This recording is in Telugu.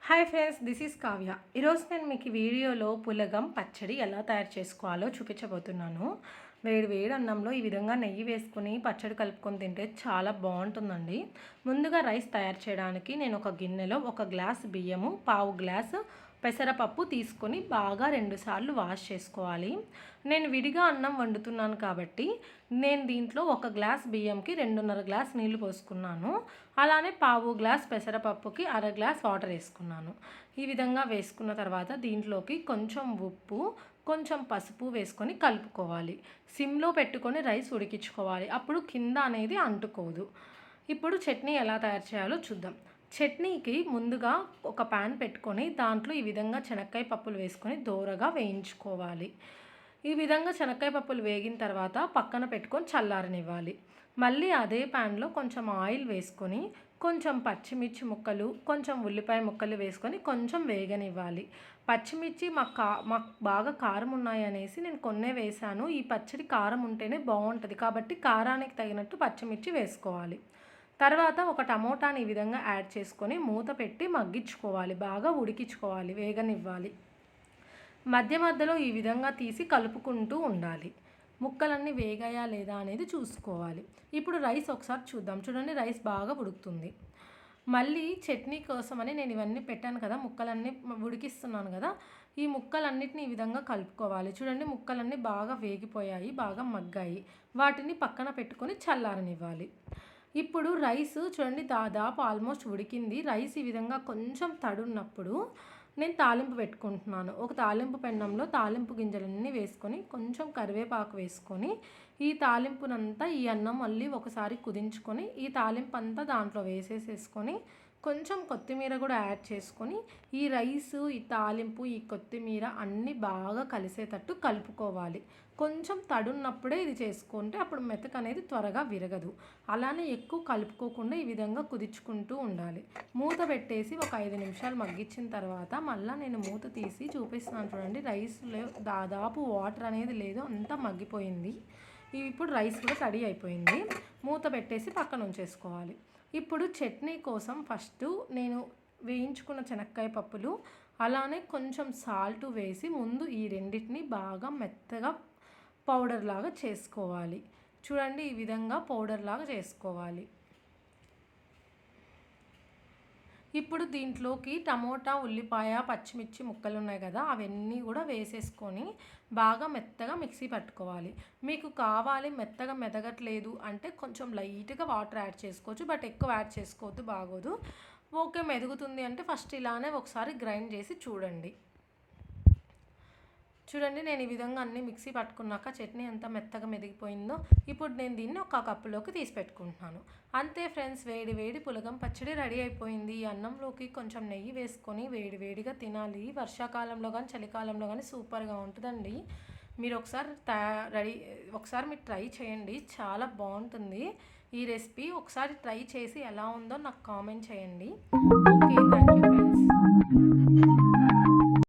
Hi friends, this is Kavya. ఈరోజు నేను మీకు ఈ వీడియోలో పులగం పచ్చడి ఎలా తయారు చేసుకోవాలో చూపించబోతున్నాను. వేడి వేడి అన్నంలో ఈ విధంగా నెయ్యి వేసుకుని పచ్చడి కలుపుకొని తింటే చాలా బాగుంటుందండి. ముందుగా రైస్ తయారు చేయడానికి నేను ఒక గిన్నెలో 1 గ్లాస్ బియ్యము, పావు గ్లాసు పెసరపప్పు తీసుకొని బాగా 2 సార్లు వాష్ చేసుకోవాలి. నేను విడిగా అన్నం వండుతున్నాను కాబట్టి నేను దీంట్లో 1 గ్లాస్ బియ్యంకి 2.5 గ్లాస్ నీళ్లు పోసుకున్నాను. అలానే పావు గ్లాస్ పెసరపప్పుకి అర గ్లాస్ వాటర్ వేసుకున్నాను. ఈ విధంగా వేసుకున్న తర్వాత దీంట్లోకి కొంచెం ఉప్పు, కొంచెం పసుపు వేసుకొని కలుపుకోవాలి. సిమ్లో పెట్టుకొని రైస్ ఉడికించుకోవాలి. అప్పుడు కింద అనేది అంటుకోదు. ఇప్పుడు చట్నీ ఎలా తయారు చేయాలో చూద్దాం. చట్నీకి ముందుగా ఒక ప్యాన్ పెట్టుకొని దాంట్లో ఈ విధంగా శనక్కాయ పప్పులు వేసుకొని దోరగా వేయించుకోవాలి. ఈ విధంగా శనక్కాయ పప్పులు వేగిన తర్వాత పక్కన పెట్టుకొని చల్లారనివ్వాలి. మళ్ళీ అదే ప్యాన్లో కొంచెం ఆయిల్ వేసుకొని కొంచెం పచ్చిమిర్చి ముక్కలు, కొంచెం ఉల్లిపాయ ముక్కలు వేసుకొని కొంచెం వేగనివ్వాలి. పచ్చిమిర్చి మాకు బాగా కారం ఉన్నాయి అనేసి నేను కొన్నే వేశాను. ఈ పచ్చడి కారం ఉంటేనే బాగుంటుంది కాబట్టి కారానికి తగినట్టు పచ్చిమిర్చి వేసుకోవాలి. తర్వాత ఒక టమోటాని ఈ విధంగా యాడ్ చేసుకొని మూత పెట్టి మగ్గించుకోవాలి. బాగా ఉడికించుకోవాలి, వేగనివ్వాలి. మధ్య మధ్యలో ఈ విధంగా తీసి కలుపుకుంటూ ఉండాలి. ముక్కలన్నీ వేగాయా లేదా అనేది చూసుకోవాలి. ఇప్పుడు రైస్ ఒకసారి చూద్దాం. చూడండి, రైస్ బాగా ఉడుకుతుంది. మళ్ళీ చట్నీ కోసమని నేను ఇవన్నీ పెట్టాను కదా, ముక్కలన్నీ ఉడికిస్తున్నాను కదా, ఈ ముక్కలన్నిటిని ఈ విధంగా కలుపుకోవాలి. చూడండి, ముక్కలన్నీ బాగా వేగిపోయాయి, బాగా మగ్గాయి. వాటిని పక్కన పెట్టుకొని చల్లారనివ్వాలి. ఇప్పుడు రైస్ చూడండి, దాదాపు ఆల్మోస్ట్ ఉడికింది. రైస్ ఈ విధంగా కొంచెం తడున్నప్పుడు నేను తాలింపు పెట్టుకుంటున్నాను. ఒక తాలింపు పెన్నంలో తాలింపు గింజలన్నీ వేసుకొని కొంచెం కరివేపాకు వేసుకొని ఈ తాలింపునంతా ఈ అన్నం మళ్ళీ ఒకసారి కుదించుకొని ఈ తాలింపు అంతా దాంట్లో వేసేసేసుకొని కొంచెం కొత్తిమీర కూడా యాడ్ చేసుకొని ఈ రైసు, ఈ తాలింపు, ఈ కొత్తిమీర అన్నీ బాగా కలిసేటట్టు కలుపుకోవాలి. కొంచెం తడున్నప్పుడే ఇది చేసుకుంటే అప్పుడు మెతక అనేది త్వరగా విరగదు. అలానే ఎక్కువ కలుపుకోకుండా ఈ విధంగా కుదించుకుంటూ ఉండాలి. మూత పెట్టేసి ఒక 5 నిమిషాలు మగ్గించిన తర్వాత మళ్ళీ నేను మూత తీసి చూపిస్తున్నాను. చూడండి, రైస్లో దాదాపు వాటర్ అనేది లేదు, అంతా మగ్గిపోయింది. ఇప్పుడు రైస్ కూడా రెడీ అయిపోయింది. మూత పెట్టేసి పక్కన ఉంచేసుకోవాలి. ఇప్పుడు చట్నీ కోసం ఫస్ట్ నేను వేయించుకున్న శనక్కాయ పప్పులు అలానే కొంచెం సాల్ట్ వేసి ముందు ఈ రెండింటిని బాగా మెత్తగా పౌడర్ లాగా చేసుకోవాలి. చూడండి, ఈ విధంగా పౌడర్ లాగా చేసుకోవాలి. ఇప్పుడు దీంట్లోకి టమోటా, ఉల్లిపాయ, పచ్చిమిర్చి ముక్కలు ఉన్నాయి కదా, అవన్నీ కూడా వేసేసుకొని బాగా మెత్తగా మిక్సీ పట్టుకోవాలి. మీకు కావాలి మెత్తగా మెదగట్లేదు అంటే కొంచెం లైట్గా వాటర్ యాడ్ చేసుకోవచ్చు, బట్ ఎక్కువ యాడ్ చేసుకోవద్దు, బాగోదు. ఓకే, మెదుగుతుంది అంటే ఫస్ట్ ఇలానే ఒకసారి గ్రైండ్ చేసి చూడండి. చూడండి, నేను ఈ విధంగా అన్నీ మిక్సీ పట్టుకున్నాక చట్నీ ఎంత మెత్తగా మెదిగిపోయిందో. ఇప్పుడు నేను దీన్ని ఒక కప్పులోకి తీసి పెట్టుకుంటున్నాను. అంతే ఫ్రెండ్స్, వేడి వేడి పులగం పచ్చడి రెడీ అయిపోయింది. ఈ అన్నంలోకి కొంచెం నెయ్యి వేసుకొని వేడి వేడిగా తినాలి. వర్షాకాలంలో కానీ చలికాలంలో కానీ సూపర్గా ఉంటుందండి. మీరు ఒకసారి మీరు ట్రై చేయండి, చాలా బాగుంటుంది ఈ రెసిపీ. ఒకసారి ట్రై చేసి ఎలా ఉందో నాకు కామెంట్ చేయండి. Okay, thank you friends.